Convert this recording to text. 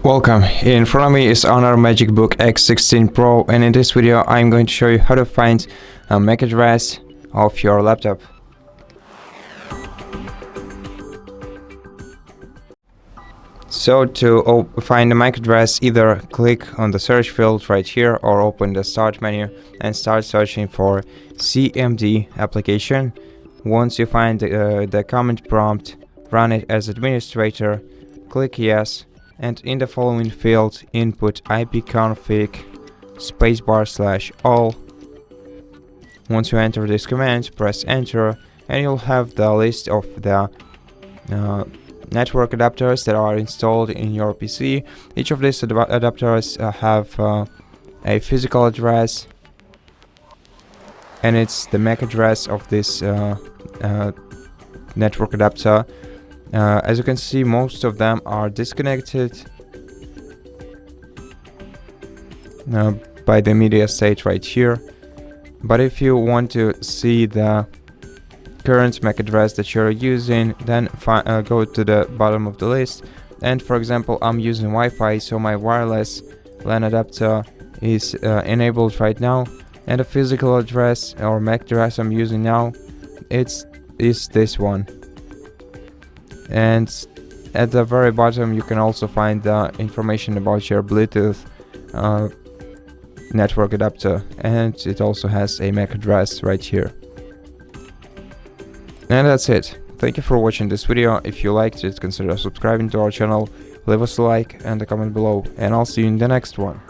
Welcome. In front of me is HONOR MagicBook X16 Pro, and in this video I'm going to show you how to find a MAC address of your laptop. So to find the MAC address, either click on the search field right here or open the start menu and start searching for CMD application. Once you find the command prompt, run it as administrator, click yes, and in the following field input ipconfig /all. Once you enter this command, press enter and you'll have the list of the network adapters that are installed in your PC. Each of these adapters have a physical address, and it's the MAC address of this network adapter. As you can see, most of them are disconnected by the media state right here. But if you want to see the current MAC address that you're using, then go to the bottom of the list. And for example, I'm using Wi-Fi, so my wireless LAN adapter is enabled right now, and the physical address or MAC address I'm using now is this one. And at the very bottom you can also find the information about your Bluetooth network adapter, and it also has a MAC address right here. And that's it. Thank you for watching this video. If you liked it, consider subscribing to our channel, leave us a like and a comment below, and I'll see you in the next one.